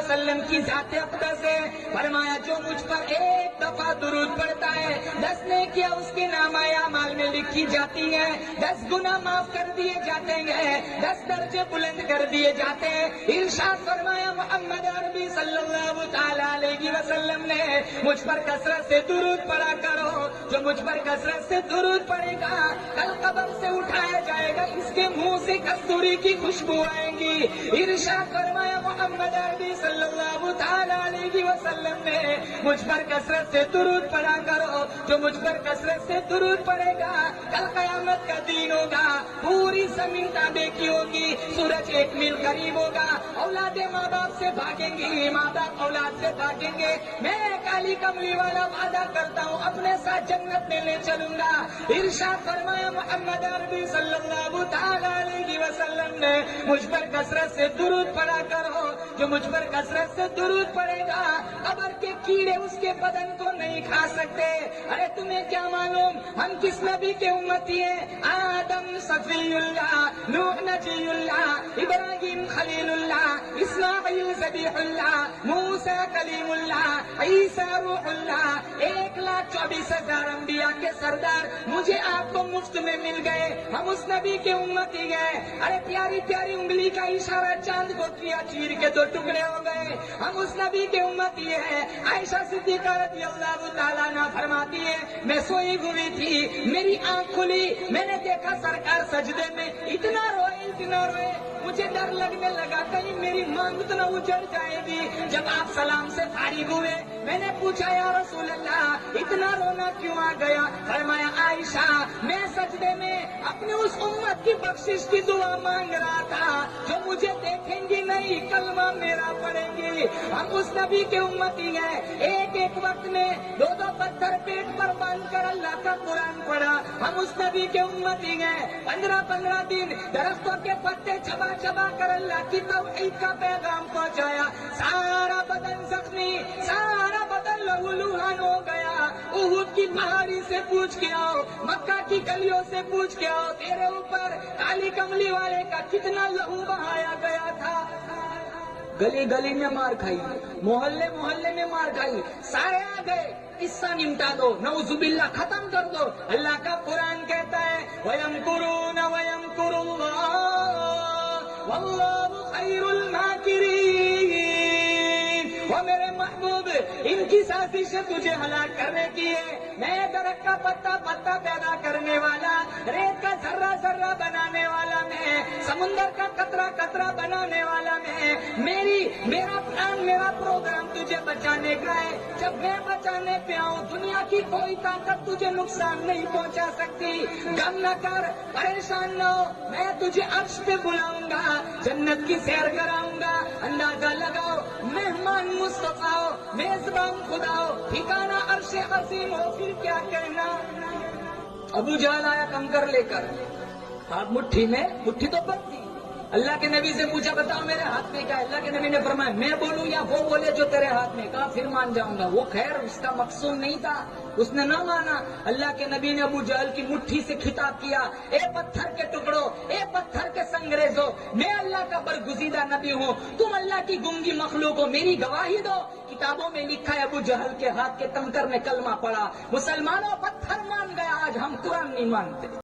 وسلم کی ذات اقدس ہے. فرمایا جو مجھ پر ایک دفعہ درود پڑتا ہے 10 نیکیاں اس کے نامہ اعمال میں لکھی جاتی ہیں, 10 گناہ معاف کر دیے جاتے ہیں, 10 درجے بلند کر دیے جاتے ہیں. ارشاد فرمایا محمد عربی صلی اللہ تعالی علیہ وسلم نے مجھ پر کثرت سے درود پڑھا کرو. جو مجھ پر کثرت سے درود پڑے گا کل قبر سے اٹھایا جائے گا, اس کے منہ سے کستوری کی خوشبو آئے گی. ارشاد فرمایا محمد عربی صلی اللہ تعالی علیہ وسلم نے مجھ پر کثرت سے درود پڑھا کرو. جو مجھ پر کثرت سے درود پڑے گا کل قیامت کا دن ہوگا, پوری زمین تابے کی ہوگی, سورج 1 میل قریب ہوگا, اولادیں ماں باپ سے بھاگیں گی, ماں باپ اولاد سے بھاگیں گے. میں کالی کملی والا وعدہ کرتا ہوں اپنے ساتھ جنت میں لے چلوں گا. ارشاد فرمایا محمد عربی صلی اللہ تعالی علیہ وسلم نے مجھ پر کثرت سے درود پڑھا کرو. جو مجھ پر کثرت سے درود پڑے گا قبر کے کیڑے اس کے بدن کو نہیں کھا سکتے. ارے تمہیں کیا معلوم ہم کس نبی کے امتی ہیں؟ آدم صفی اللہ, نوح نجی اللہ, ابراہیم خلیل اللہ, اسماعیل ذبیح اللہ, موسیٰ کلیم اللہ, عیسیٰ روح اللہ. 1,24,000 انبیاء کے سردار مجھے آپ کو مفت میں مل گئے. ہم اس نبی کے امتی گئے. ارے پیاری پیاری انگلی کا اشارہ چاند کو کیا, چیر کے 2 ٹکڑے ہو گئے. ہم اس نبی کے امتی ہیں. عائشہ صدیقہ رضی اللہ تعالیٰ عنہا فرماتی ہے میں سوئی ہوئی تھی, میری آنکھ کھلی, میں نے دیکھا سرکار سجدے میں اتنا روئے, مجھے ڈر لگنے لگا کہیں میری مانگ تو نہ اجڑ جائے گی. جب آپ سلام سے فارغ ہوئے میں نے پوچھا یا رسول اللہ اتنا رونا کیوں آ گیا؟ فرمایا عائشہ میں سجدے میں اپنی اس امت کی بخشش کی دعا مانگ رہا تھا جو مجھے دیکھیں گی نہیں, کلمہ میرا پڑھیں گی. ہم اس نبی کے امتی ہیں. ایک وقت میں 2 پتھر پیٹ پر باندھ کر اللہ کا قرآن پڑھا. ہم اس نبی کے امتی ہیں. 15 دن درختوں کے پتے چبا کر اللہ کی توحید کا پیغام پہنچایا. سارا بدن زخمی, سارا بدن لہو لہان ہو گیا. احد کی پہاڑی سے پوچھ کے آؤ, مکہ کی گلیوں سے پوچھ کے آؤ, تیرے اوپر کالی کملی والے کا کتنا لہو بہایا گیا تھا. گلی گلی میں مار کھائی, محلے محلے میں مار کھائی, سارے آ گئے. قصہ نمٹا دو, نعوذ باللہ ختم کر دو. اللہ کا قرآن کہتا ہے وَيَمْكُرُونَ وَيَمْكُرُ اللَّهُ وَاللَّهُ خَيْرُ الْمَاكِرِينَ. وہ میرے محبوب ان کی سازشیں تجھے ہلاک کرنے کی ہے. میں درخت کا پتا پیدا کرنے والا, ریت کا ذرہ ذرہ بنانے والا میں, سمندر کا قطرہ بنانے والا میں. میرا پلان, میرا پروگرام تجھے بچانے کا ہے. جب میں بچانے پہ آؤں دنیا کی کوئی طاقت تجھے نقصان نہیں پہنچا سکتی. غم نہ کر, پریشان نہ ہو, میں تجھے عرش پہ بلاؤں گا, جنت کی سیر کراؤں گا. اندازہ لگاؤ مہمان مصطفیٰ ہو, میزبان خدا ہو, ٹھکانہ عرش عظیم ہو, پھر کیا کہنا. ابو جہل آیا کنکر لے کر, ہاتھ مٹھی تو بند تھی. اللہ کے نبی سے پوچھا بتاؤ میرے ہاتھ میں کیا ہے؟ اللہ کے نبی نے فرمایا میں بولوں یا وہ بولے جو تیرے ہاتھ میں, کہا پھر مان جاؤں گا. وہ خیر اس کا مقصود نہیں تھا, اس نے نہ مانا. اللہ کے نبی نے ابو جہل کی مٹھی سے خطاب کیا, اے پتھر کے ٹکڑوں, اے پتھر کے سنگریزو, میں اللہ کا برگزیدہ نبی ہوں, تم اللہ کی گنگی مخلوق ہو, میری گواہی دو. کتابوں میں لکھا ہے ابو جہل کے ہاتھ کے کنکر نے کلمہ پڑھا. مسلمانوں پتھر مان گیا, آج ہم قرآن نہیں مانتے.